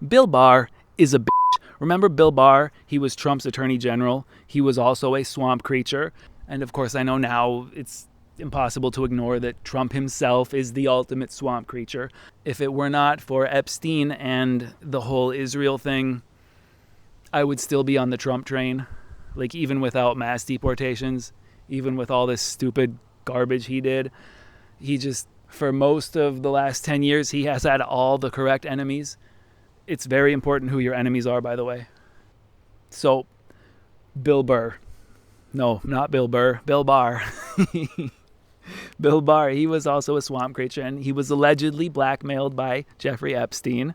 Bill Barr is a bitch. Remember Bill Barr? He was Trump's Attorney General. He was also a swamp creature. And of course, I know now it's impossible to ignore that Trump himself is the ultimate swamp creature. If it were not for Epstein and the whole Israel thing, I would still be on the Trump train. Like, even without mass deportations, even with all this stupid garbage he did, he just, for most of the last 10 years, he has had all the correct enemies. It's very important who your enemies are, by the way. So, Bill Burr. No, not Bill Burr. Bill Barr. Bill Barr, he was also a swamp creature, and he was allegedly blackmailed by Jeffrey Epstein.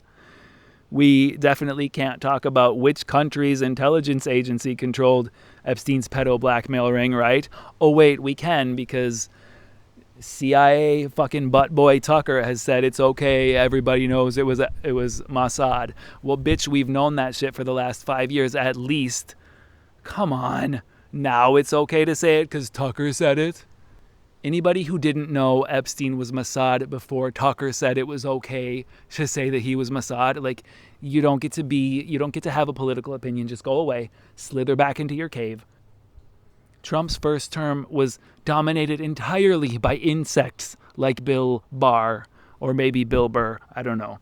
We definitely can't talk about which country's intelligence agency controlled Epstein's pedo blackmail ring, right? Oh, wait, we can, because CIA fucking butt boy Tucker has said it's okay. Everybody knows it was Mossad. Well, bitch, we've known that shit for the last 5 years at least. Come on. Now it's okay to say it because Tucker said it. Anybody who didn't know Epstein was Mossad before Tucker said it was okay to say that he was Mossad, like, you don't get to have a political opinion. Just go away. Slither back into your cave. Trump's first term was dominated entirely by insects like Bill Barr, or maybe Bill Burr. I don't know.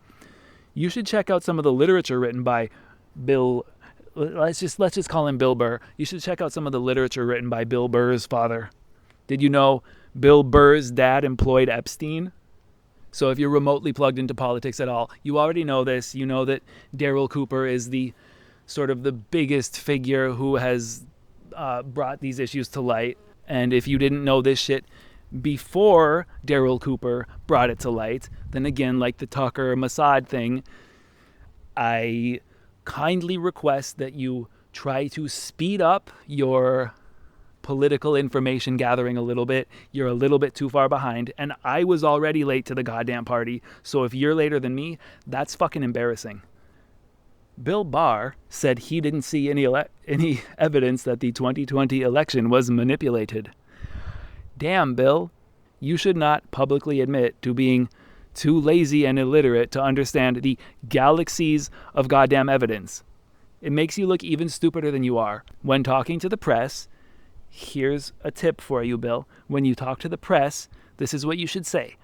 You should check out some of the literature written by Bill. Let's just call him Bill Burr. You should check out some of the literature written by Bill Burr's father. Did you know Bill Burr's dad employed Epstein? So if you're remotely plugged into politics at all, you already know this. You know that Daryl Cooper is the sort of the biggest figure who has brought these issues to light. And if you didn't know this shit before Daryl Cooper brought it to light, then again, like the Tucker Mossad thing, I kindly request that you try to speed up your political information gathering a little bit. You're a little bit too far behind, and I was already late to the goddamn party, so if you're later than me, that's fucking embarrassing. Bill Barr said he didn't see any evidence that the 2020 election was manipulated. Damn, Bill. You should not publicly admit to being too lazy and illiterate to understand the galaxies of goddamn evidence. It makes you look even stupider than you are. When talking to the press, here's a tip for you, Bill. When you talk to the press, this is what you should say.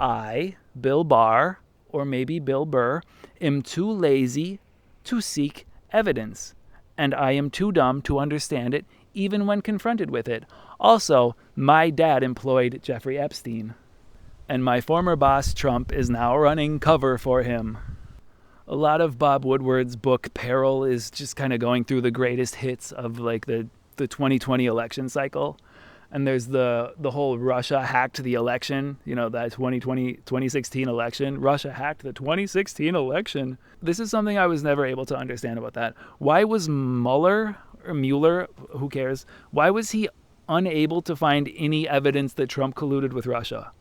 I, Bill Barr, or maybe Bill Burr, am too lazy to seek evidence, and I am too dumb to understand it even when confronted with it. Also, my dad employed Jeffrey Epstein, and my former boss, Trump, is now running cover for him. A lot of Bob Woodward's book, Peril, is just kind of going through the greatest hits of like the 2020 election cycle. And there's the whole Russia hacked the election, that 2016 election. Russia hacked the 2016 election. This is something I was never able to understand about that. Why was Mueller, who cares? Why was he unable to find any evidence that Trump colluded with Russia?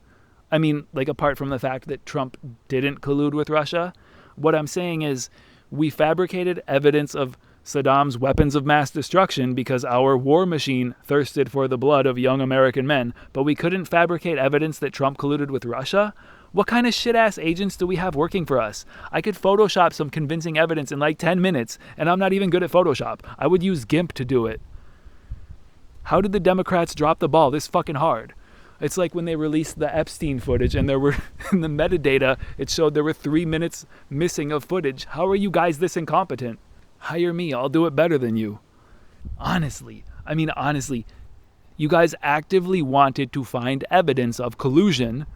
I mean, like, apart from the fact that Trump didn't collude with Russia, what I'm saying is we fabricated evidence of Saddam's weapons of mass destruction because our war machine thirsted for the blood of young American men, but we couldn't fabricate evidence that Trump colluded with Russia? What kind of shit-ass agents do we have working for us? I could Photoshop some convincing evidence in like 10 minutes, and I'm not even good at Photoshop. I would use GIMP to do it. How did the Democrats drop the ball this fucking hard? It's like when they released the Epstein footage and there were, in the metadata, it showed there were 3 minutes missing of footage. How are you guys this incompetent? Hire me, I'll do it better than you. Honestly, you guys actively wanted to find evidence of collusion,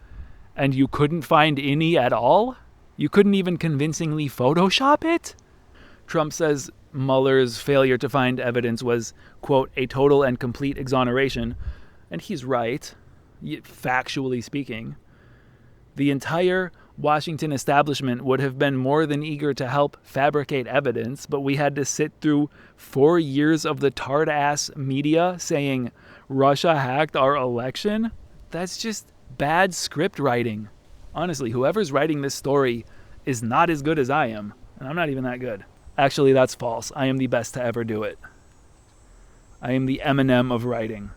and you couldn't find any at all? You couldn't even convincingly Photoshop it? Trump says Mueller's failure to find evidence was, quote, a total and complete exoneration, and he's right, factually speaking. The entire Washington establishment would have been more than eager to help fabricate evidence, but we had to sit through 4 years of the tard-ass media saying Russia hacked our election? That's just bad script writing. Honestly, whoever's writing this story is not as good as I am, and I'm not even that good. Actually, that's false. I am the best to ever do it. I am the Eminem of writing.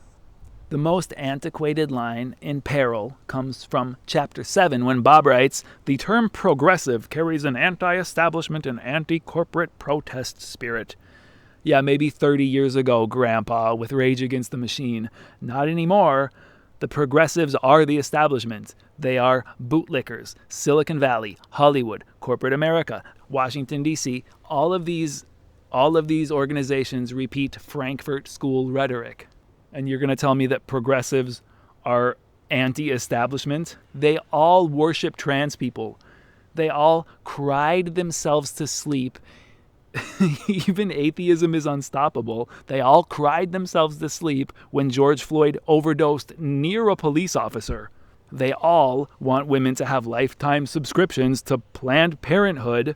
The most antiquated line in Peril comes from Chapter 7 when Bob writes, "The term progressive carries an anti-establishment and anti-corporate protest spirit." Yeah, maybe 30 years ago, Grandpa, with Rage Against the Machine. Not anymore. The progressives are the establishment. They are bootlickers, Silicon Valley, Hollywood, corporate America, Washington, D.C. All of these organizations repeat Frankfurt School rhetoric. And you're going to tell me that progressives are anti-establishment? They all worship trans people. They all cried themselves to sleep. Even atheism is unstoppable. They all cried themselves to sleep when George Floyd overdosed near a police officer. They all want women to have lifetime subscriptions to Planned Parenthood.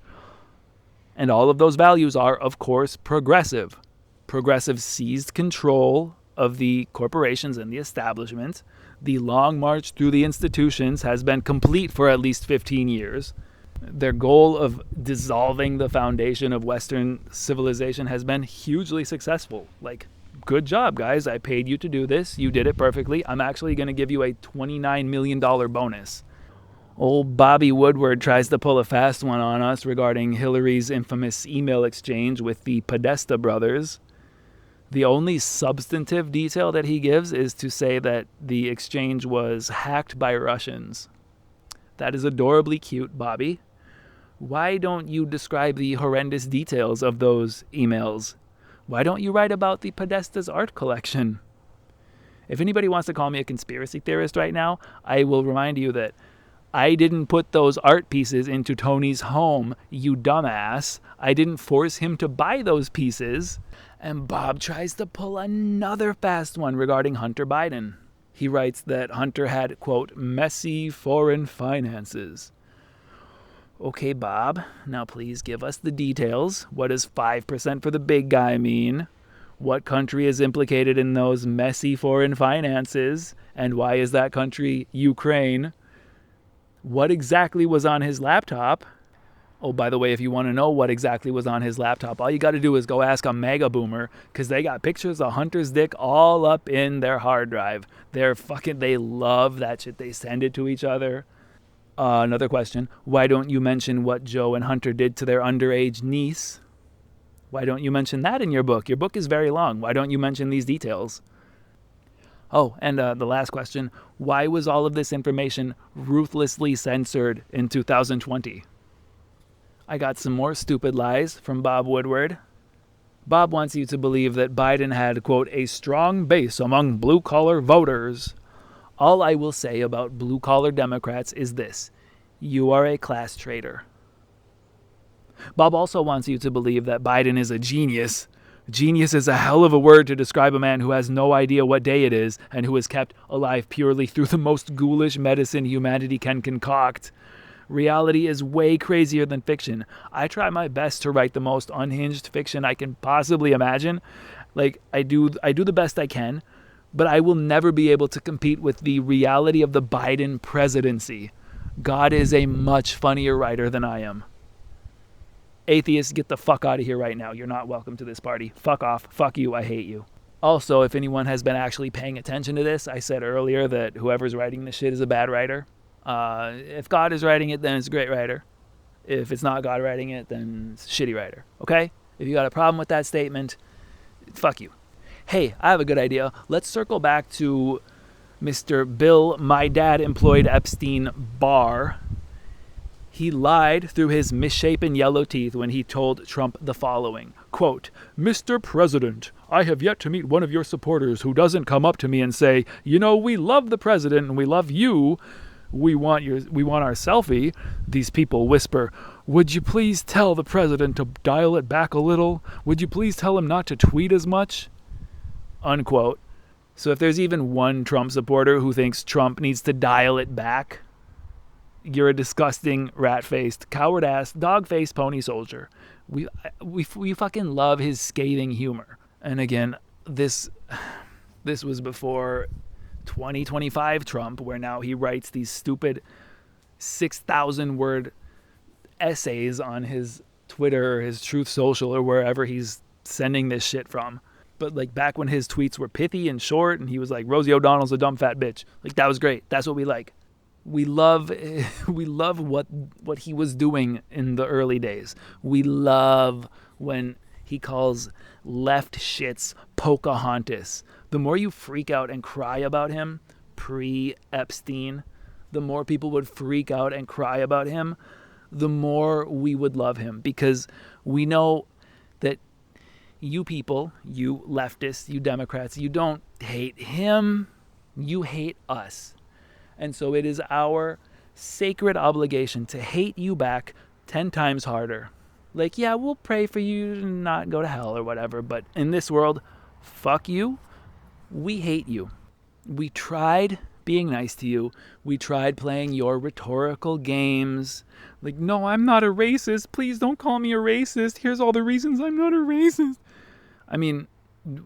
And all of those values are, of course, progressive. Progressive seized control of the corporations and the establishment. The long march through the institutions has been complete for at least 15 years. Their goal of dissolving the foundation of Western civilization has been hugely successful. Like, good job, guys. I paid you to do this. You did it perfectly. I'm actually going to give you a $29 million bonus. Old Bobby Woodward tries to pull a fast one on us regarding Hillary's infamous email exchange with the Podesta brothers. The only substantive detail that he gives is to say that the exchange was hacked by Russians. That is adorably cute, Bobby. Why don't you describe the horrendous details of those emails? Why don't you write about the Podesta's art collection? If anybody wants to call me a conspiracy theorist right now, I will remind you that I didn't put those art pieces into Tony's home, you dumbass. I didn't force him to buy those pieces. And Bob tries to pull another fast one regarding Hunter Biden. He writes that Hunter had, quote, messy foreign finances. Okay, Bob, now please give us the details. What does 5% for the big guy mean? What country is implicated in those messy foreign finances? And why is that country Ukraine? What exactly was on his laptop? Oh, by the way, if you want to know what exactly was on his laptop, all you got to do is go ask a mega boomer, because they got pictures of Hunter's dick all up in their hard drive. They love that shit. They send it to each other. Another question. Why don't you mention what Joe and Hunter did to their underage niece? Why don't you mention that in your book? Your book is very long. Why don't you mention these details? Oh, and the last question. Why was all of this information ruthlessly censored in 2020? I got some more stupid lies from Bob Woodward. Bob wants you to believe that Biden had, quote, a strong base among blue-collar voters. All I will say about blue-collar Democrats is this. You are a class traitor. Bob also wants you to believe that Biden is a genius. Genius is a hell of a word to describe a man who has no idea what day it is and who is kept alive purely through the most ghoulish medicine humanity can concoct. Reality is way crazier than fiction. I try my best to write the most unhinged fiction I can possibly imagine. Like, I do the best I can, but I will never be able to compete with the reality of the Biden presidency. God is a much funnier writer than I am. Atheists, get the fuck out of here right now. You're not welcome to this party. Fuck off. Fuck you. I hate you. Also, if anyone has been actually paying attention to this, I said earlier that whoever's writing this shit is a bad writer. If God is writing it, then it's a great writer. If it's not God writing it, then it's a shitty writer. Okay? If you got a problem with that statement, fuck you. Hey, I have a good idea. Let's circle back to Mr. Bill, my dad employed Epstein Barr. He lied through his misshapen yellow teeth when he told Trump the following, quote, Mr. President, I have yet to meet one of your supporters who doesn't come up to me and say, you know, we love the president and we love you. We want our selfie. These people whisper, would you please tell the president to dial it back a little? Would you please tell him not to tweet as much? Unquote. So if there's even one Trump supporter who thinks Trump needs to dial it back, you're a disgusting, rat-faced, coward-ass, dog-faced pony soldier. We fucking love his scathing humor. And again, this was before 2025 Trump, where now he writes these stupid 6,000-word essays on his Twitter or his Truth Social or wherever he's sending this shit from. But like back when his tweets were pithy and short and he was like, Rosie O'Donnell's a dumb fat bitch. Like that was great. That's what we like. We love what he was doing in the early days. We love when he calls left shits Pocahontas. The more you freak out and cry about him pre-Epstein, the more people would freak out and cry about him, the more we would love him, because we know that you people, you leftists, you Democrats, you don't hate him, you hate us. And so it is our sacred obligation to hate you back 10 times harder. Like, yeah, we'll pray for you to not go to hell or whatever, but in this world, fuck you. We hate you. We tried being nice to you. We tried playing your rhetorical games. Like, no, I'm not a racist. Please don't call me a racist. Here's all the reasons I'm not a racist. I mean,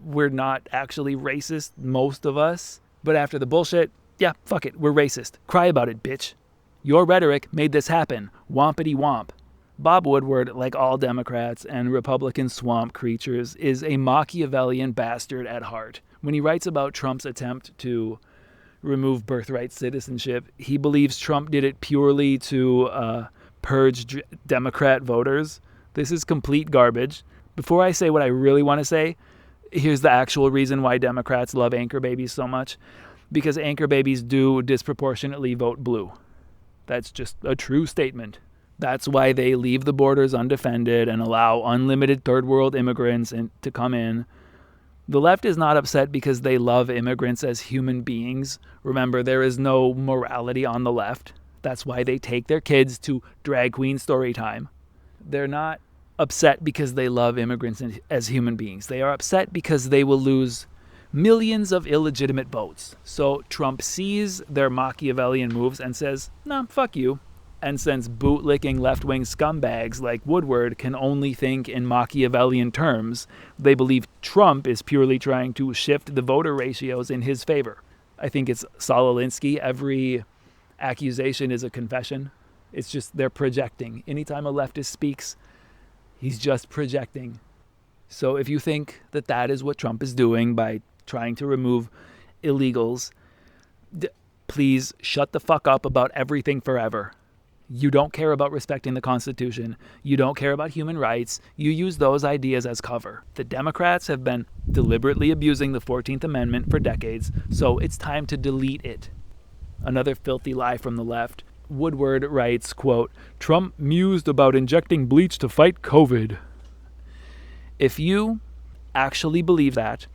we're not actually racist, most of us. But after the bullshit, yeah, fuck it. We're racist. Cry about it, bitch. Your rhetoric made this happen. Wompity womp. Bob Woodward, like all Democrats and Republican swamp creatures, is a Machiavellian bastard at heart. When he writes about Trump's attempt to remove birthright citizenship, he believes Trump did it purely to purge Democrat voters. This is complete garbage. Before I say what I really want to say, here's the actual reason why Democrats love anchor babies so much. Because anchor babies do disproportionately vote blue. That's just a true statement. That's why they leave the borders undefended and allow unlimited third world immigrants to come in. The left is not upset because they love immigrants as human beings. Remember, there is no morality on the left. That's why they take their kids to drag queen story time. They're not upset because they love immigrants as human beings. They are upset because they will lose millions of illegitimate votes. So Trump sees their Machiavellian moves and says, nah, fuck you. And since bootlicking left-wing scumbags like Woodward can only think in Machiavellian terms, they believe Trump is purely trying to shift the voter ratios in his favor. I think it's Saul Alinsky. Every accusation is a confession. It's just they're projecting. Anytime a leftist speaks, he's just projecting. So if you think that that is what Trump is doing by trying to remove illegals, please shut the fuck up about everything forever. You don't care about respecting the Constitution. You don't care about human rights. You use those ideas as cover. The Democrats have been deliberately abusing the 14th Amendment for decades, so it's time to delete it. Another filthy lie from the left. Woodward writes, quote, Trump mused about injecting bleach to fight COVID. If you actually believe that,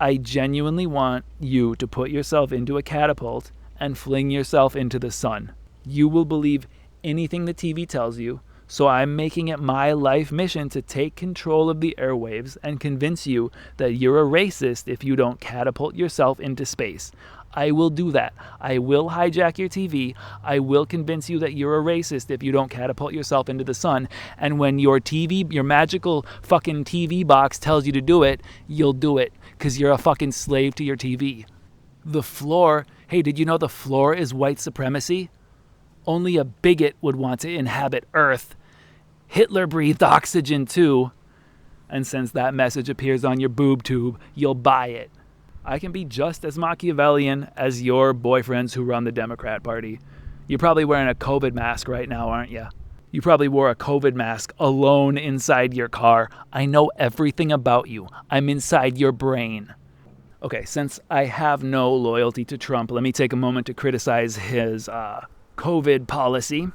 I genuinely want you to put yourself into a catapult and fling yourself into the sun. You will believe anything the TV tells you, so I'm making it my life mission to take control of the airwaves and convince you that you're a racist if you don't catapult yourself into space. I will do that. I will hijack your TV. I will convince you that you're a racist if you don't catapult yourself into the sun. And when your TV, your magical fucking TV box tells you to do it, you'll do it because you're a fucking slave to your TV. The floor, hey, did you know the floor is white supremacy? Only a bigot would want to inhabit Earth. Hitler breathed oxygen too. And since that message appears on your boob tube, you'll buy it. I can be just as Machiavellian as your boyfriends who run the Democrat Party. You're probably wearing a COVID mask right now, aren't you? You probably wore a COVID mask alone inside your car. I know everything about you. I'm inside your brain. Okay, since I have no loyalty to Trump, let me take a moment to criticize his COVID policy.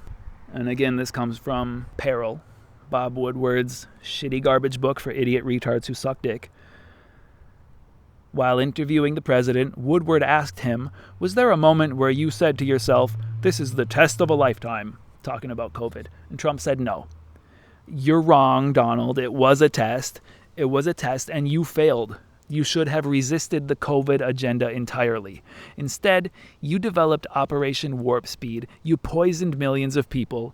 And again, this comes from Peril, Bob Woodward's shitty garbage book for idiot retards who suck dick. While interviewing the president, Woodward asked him, was there a moment where you said to yourself, this is the test of a lifetime, talking about COVID? And Trump said no. You're wrong, Donald. It was a test. It was a test and you failed. You should have resisted the COVID agenda entirely. Instead, you developed Operation Warp Speed. You poisoned millions of people.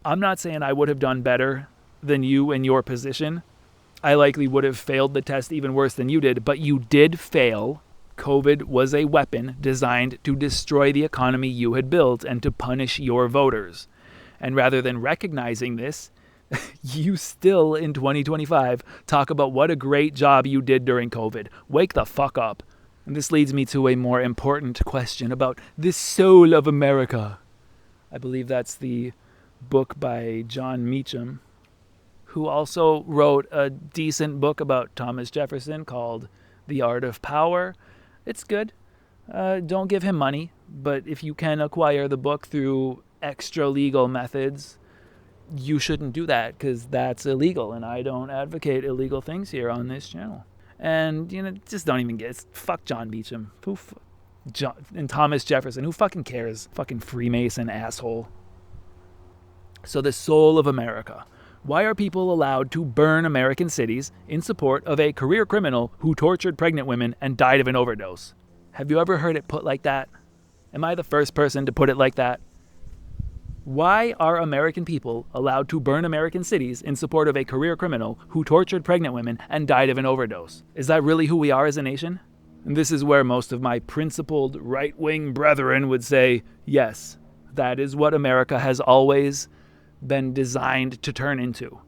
I'm not saying I would have done better than you in your position. I likely would have failed the test even worse than you did, but you did fail. COVID was a weapon designed to destroy the economy you had built and to punish your voters. And rather than recognizing this, You still, in 2025, talk about what a great job you did during COVID. Wake the fuck up. And this leads me to a more important question about the soul of America. I believe that's the book by John Meacham, who also wrote a decent book about Thomas Jefferson called The Art of Power. It's good. Don't give him money, but if you can acquire the book through extra legal methods, you shouldn't do that because that's illegal, and I don't advocate illegal things here on this channel. And, just don't even get it. Fuck John Meacham. And Thomas Jefferson. Who fucking cares? Fucking Freemason asshole. So the soul of America. Why are people allowed to burn American cities in support of a career criminal who tortured pregnant women and died of an overdose? Have you ever heard it put like that? Am I the first person to put it like that? Why are American people allowed to burn American cities in support of a career criminal who tortured pregnant women and died of an overdose? Is that really who we are as a nation? And this is where most of my principled right-wing brethren would say, yes, that is what America has always been designed to turn into.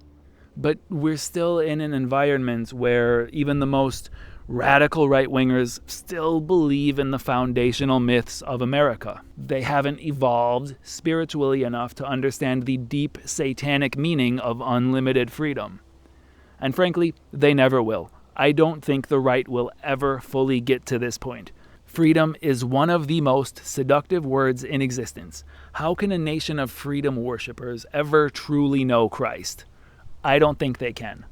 But we're still in an environment where even the most radical right-wingers still believe in the foundational myths of America. They haven't evolved spiritually enough to understand the deep satanic meaning of unlimited freedom. And frankly, they never will. I don't think the right will ever fully get to this point. Freedom is one of the most seductive words in existence. How can a nation of freedom worshipers ever truly know Christ? I don't think they can.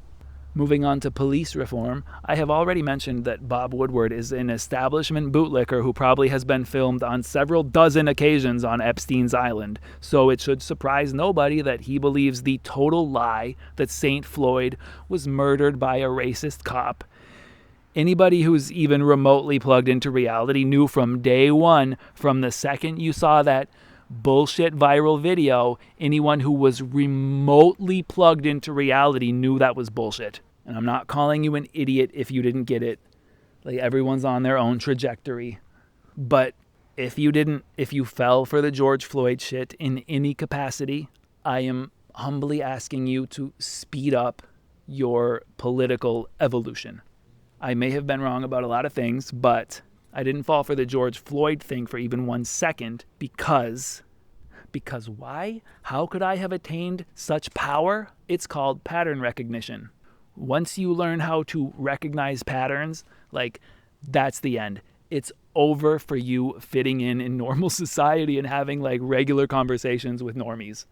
Moving on to police reform, I have already mentioned that Bob Woodward is an establishment bootlicker who probably has been filmed on several dozen occasions on Epstein's island, so it should surprise nobody that he believes the total lie that St. Floyd was murdered by a racist cop. Anybody who's even remotely plugged into reality knew from day one, from the second you saw that bullshit viral video, anyone who was remotely plugged into reality knew that was bullshit. And I'm not calling you an idiot if you didn't get it. Like, everyone's on their own trajectory. But if you fell for the George Floyd shit in any capacity, I am humbly asking you to speed up your political evolution. I may have been wrong about a lot of things, but I didn't fall for the George Floyd thing for even 1 second because why? How could I have attained such power? It's called pattern recognition. Once you learn how to recognize patterns, that's the end. It's over for you fitting in normal society and having regular conversations with normies.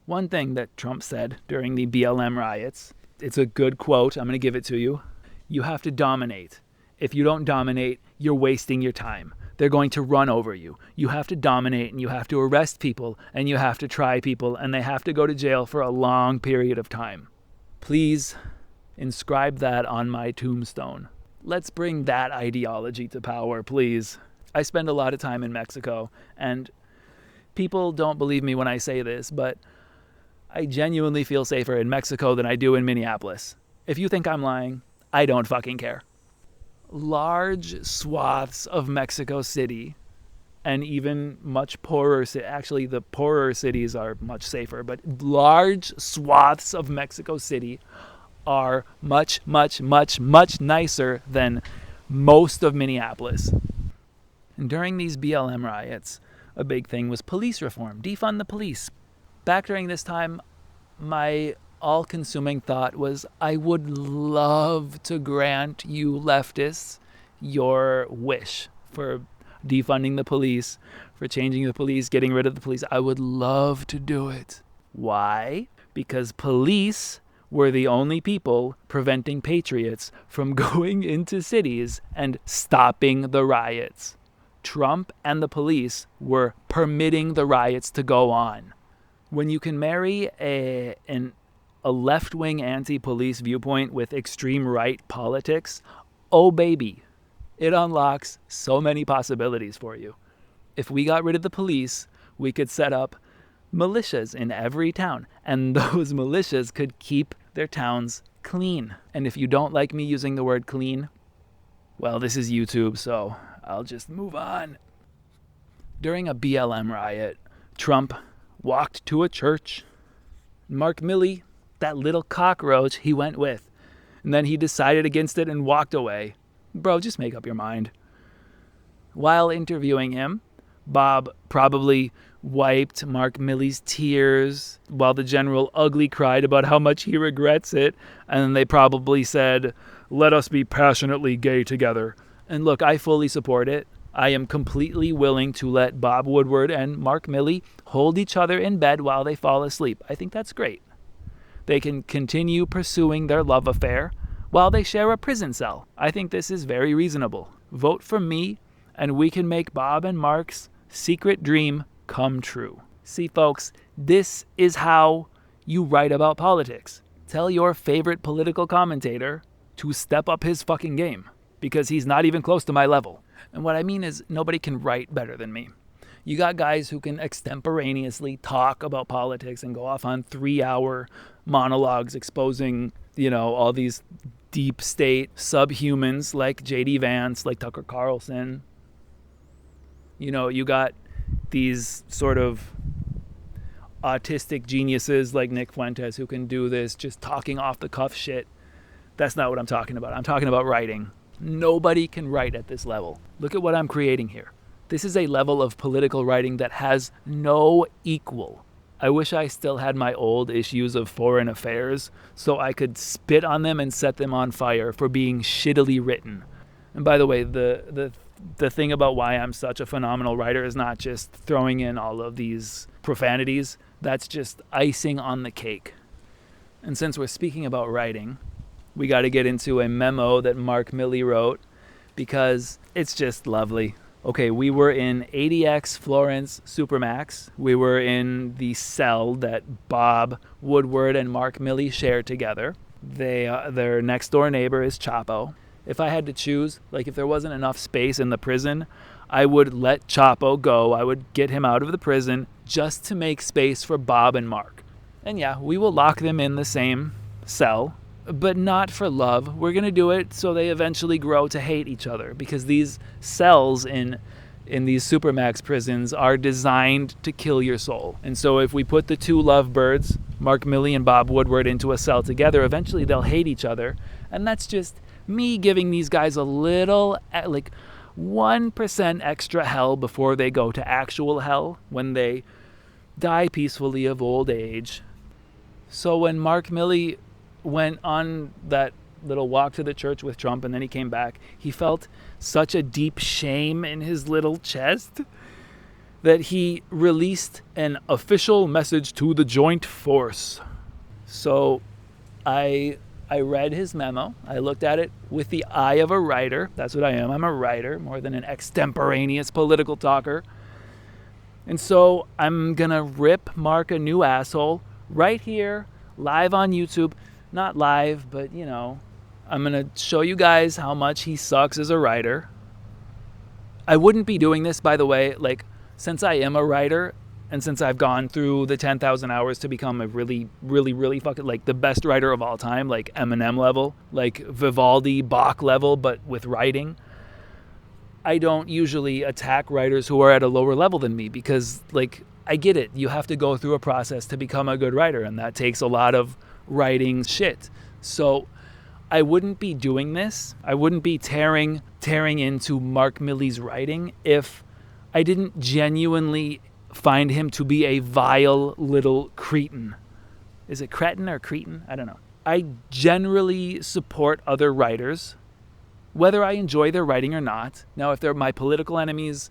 One thing that Trump said during the BLM riots, it's a good quote, I'm going to give it to you. You have to dominate. If you don't dominate, you're wasting your time. They're going to run over you. You have to dominate, and you have to arrest people, and you have to try people, and they have to go to jail for a long period of time. Please inscribe that on my tombstone. Let's bring that ideology to power, please. I spend a lot of time in Mexico, and people don't believe me when I say this, but I genuinely feel safer in Mexico than I do in Minneapolis. If you think I'm lying, I don't fucking care. Large swaths of Mexico City, and even much poorer, actually the poorer cities are much safer, but large swaths of Mexico City are much, much, much, much nicer than most of Minneapolis. And during these BLM riots, a big thing was police reform, defund the police. Back during this time, my all-consuming thought was, I would love to grant you leftists your wish for defunding the police, for changing the police, getting rid of the police. I would love to do it. Why? Because police were the only people preventing patriots from going into cities and stopping the riots. Trump and the police were permitting the riots to go on. When you can marry a left-wing anti-police viewpoint with extreme right politics, oh baby, it unlocks so many possibilities for you. If we got rid of the police, we could set up militias in every town, and those militias could keep their towns clean. And if you don't like me using the word clean, well, this is YouTube, so I'll just move on. During a BLM riot, Trump walked to a church. Mark Milley, that little cockroach he went with. And then he decided against it and walked away. Bro, just make up your mind. While interviewing him, Bob probably wiped Mark Milley's tears while the general ugly cried about how much he regrets it. And then they probably said, "Let us be passionately gay together." And look, I fully support it. I am completely willing to let Bob Woodward and Mark Milley hold each other in bed while they fall asleep. I think that's great. They can continue pursuing their love affair while they share a prison cell. I think this is very reasonable. Vote for me, and we can make Bob and Mark's secret dream come true. See, folks, this is how you write about politics. Tell your favorite political commentator to step up his fucking game, because he's not even close to my level. And what I mean is, nobody can write better than me. You got guys who can extemporaneously talk about politics and go off on 3-hour monologues exposing, all these deep state subhumans like J.D. Vance, like Tucker Carlson. You got these sort of autistic geniuses like Nick Fuentes who can do this just talking off the cuff shit. That's not what I'm talking about. I'm talking about writing. Nobody can write at this level. Look at what I'm creating here. This is a level of political writing that has no equal. I wish I still had my old issues of Foreign Affairs so I could spit on them and set them on fire for being shittily written. And by the way, the thing about why I'm such a phenomenal writer is not just throwing in all of these profanities. That's just icing on the cake. And since we're speaking about writing, we got to get into a memo that Mark Milley wrote because it's just lovely. Okay, we were in ADX Florence Supermax. We were in the cell that Bob Woodward and Mark Milley share together. Their next door neighbor is Chapo. If I had to choose, if there wasn't enough space in the prison, I would let Chapo go. I would get him out of the prison just to make space for Bob and Mark. And yeah, we will lock them in the same cell, but not for love. We're going to do it so they eventually grow to hate each other, because these cells in these Supermax prisons are designed to kill your soul. And so if we put the two lovebirds, Mark Milley and Bob Woodward, into a cell together, eventually they'll hate each other. And that's just me giving these guys a little, 1% extra hell before they go to actual hell when they die peacefully of old age. So when Mark Milley went on that little walk to the church with Trump and then he came back, he felt such a deep shame in his little chest that he released an official message to the joint force. So I read his memo. I looked at it with the eye of a writer. That's what I am. I'm a writer more than an extemporaneous political talker. And so I'm going to rip Mark a new asshole right here, live on YouTube. Not live, but, I'm going to show you guys how much he sucks as a writer. I wouldn't be doing this, by the way, since I am a writer and since I've gone through the 10,000 hours to become a really, really, really fucking, the best writer of all time, Eminem level, Vivaldi, Bach level, but with writing. I don't usually attack writers who are at a lower level than me because, I get it. You have to go through a process to become a good writer, and that takes a lot of writing shit. So I wouldn't be doing this. I wouldn't be tearing into Mark Milley's writing if I didn't genuinely find him to be a vile little cretin. Is it cretin or cretin? I don't know. I generally support other writers, whether I enjoy their writing or not. Now, if they're my political enemies,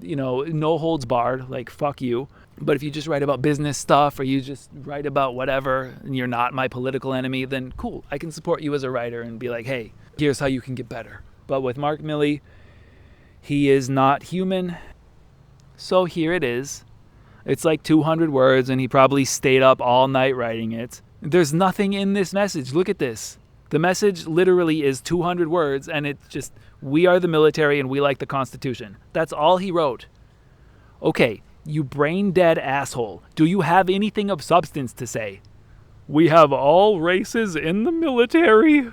no holds barred, fuck you. But if you just write about business stuff or you just write about whatever and you're not my political enemy, then cool. I can support you as a writer and be like, hey, here's how you can get better. But with Mark Milley, he is not human. So here it is. It's 200 words and he probably stayed up all night writing it. There's nothing in this message. Look at this. The message literally is 200 words and it's just, we are the military and we like the Constitution. That's all he wrote. Okay. You brain-dead asshole. Do you have anything of substance to say? We have all races in the military.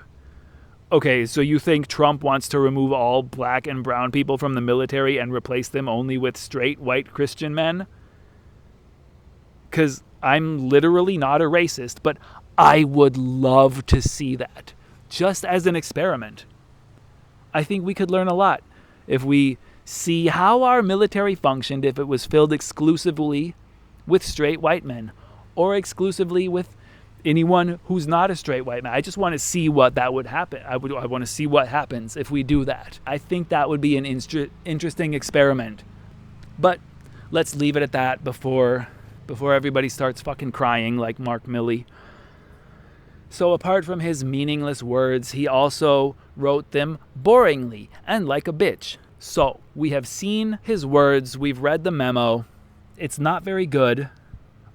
Okay, so you think Trump wants to remove all black and brown people from the military and replace them only with straight white Christian men? Because I'm literally not a racist, but I would love to see that, just as an experiment. I think we could learn a lot if we see how our military functioned if it was filled exclusively with straight white men or exclusively with anyone who's not a straight white man. I just want to see what that would happen. I want to see what happens if we do that. I think that would be an interesting experiment. But let's leave it at that before everybody starts fucking crying like Mark Milley. So apart from his meaningless words, he also wrote them boringly and like a bitch. So we have seen his words. We've read the memo. It's not very good.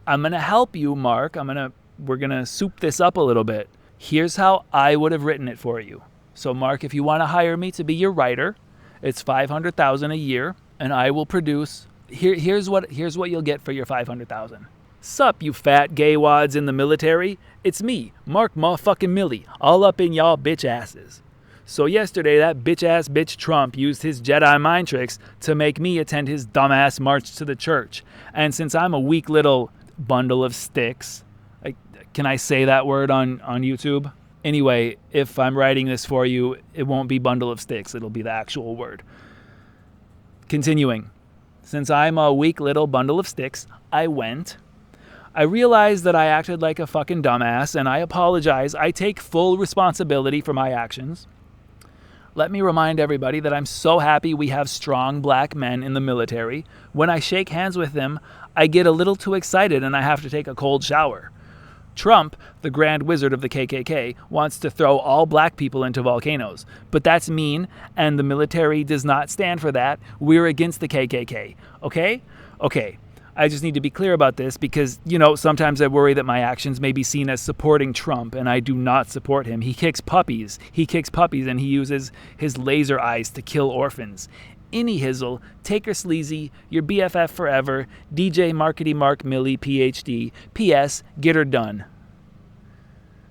I'm going to help you, Mark. We're going to soup this up a little bit. Here's how I would have written it for you. So Mark, if you want to hire me to be your writer, it's $500,000 a year and I will produce. Here's what you'll get for your $500,000. Sup, you fat gay wads in the military? It's me, Mark motherfucking Milley, all up in y'all bitch asses. So yesterday, that bitch Trump used his Jedi mind tricks to make me attend his dumbass march to the church. And since I'm a weak little bundle of sticks, can I say that word on YouTube? Anyway, if I'm writing this for you, it won't be bundle of sticks. It'll be the actual word. Continuing. Since I'm a weak little bundle of sticks, I realized that I acted like a fucking dumbass, and I apologize. I take full responsibility for my actions. Let me remind everybody that I'm so happy we have strong black men in the military. When I shake hands with them, I get a little too excited and I have to take a cold shower. Trump, the grand wizard of the KKK, wants to throw all black people into volcanoes. But that's mean, and the military does not stand for that. We're against the KKK. Okay? Okay. I just need to be clear about this because, sometimes I worry that my actions may be seen as supporting Trump, and I do not support him. He kicks puppies. And he uses his laser eyes to kill orphans. Any hizzle, take her sleazy, your BFF forever, DJ Markety Mark Milley, PhD. P.S. Get her done.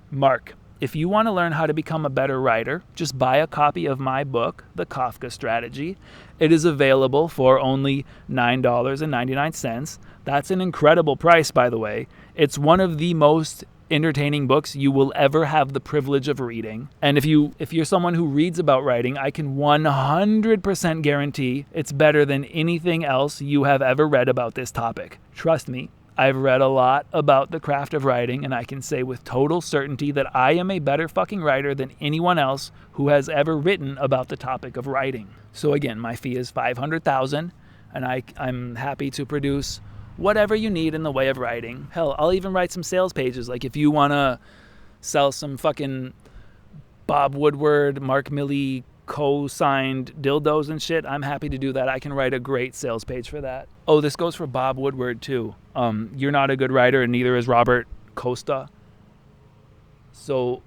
Mark, if you want to learn how to become a better writer, just buy a copy of my book, The Kafka Strategy. It is available for only $9.99. That's an incredible price, by the way. It's one of the most entertaining books you will ever have the privilege of reading. And if you're someone who reads about writing, I can 100% guarantee it's better than anything else you have ever read about this topic. Trust me, I've read a lot about the craft of writing, and I can say with total certainty that I am a better fucking writer than anyone else who has ever written about the topic of writing. So again, my fee is $500,000, and I'm happy to produce whatever you need in the way of writing. Hell, I'll even write some sales pages. Like if you want to sell some fucking Bob Woodward, Mark Milley co-signed dildos and shit, I'm happy to do that. I can write a great sales page for that. Oh, this goes for Bob Woodward too. You're not a good writer and neither is Robert Costa. So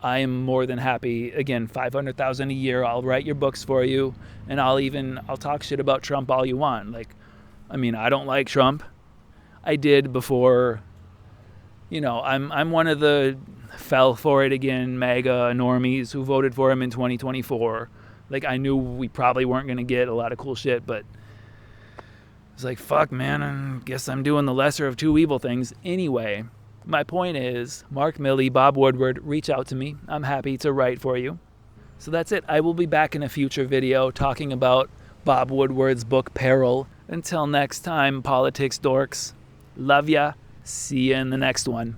I am more than happy. Again, $500,000 a year. I'll write your books for you, and I'll talk shit about Trump all you want. I don't like Trump. I did before, I'm one of the fell for it again MAGA normies who voted for him in 2024. I knew we probably weren't going to get a lot of cool shit, but it's like, fuck, man, I guess I'm doing the lesser of two evil things. Anyway, my point is, Mark Milley, Bob Woodward, reach out to me. I'm happy to write for you. So that's it. I will be back in a future video talking about Bob Woodward's book, Peril. Until next time, politics dorks. Love ya. See ya in the next one.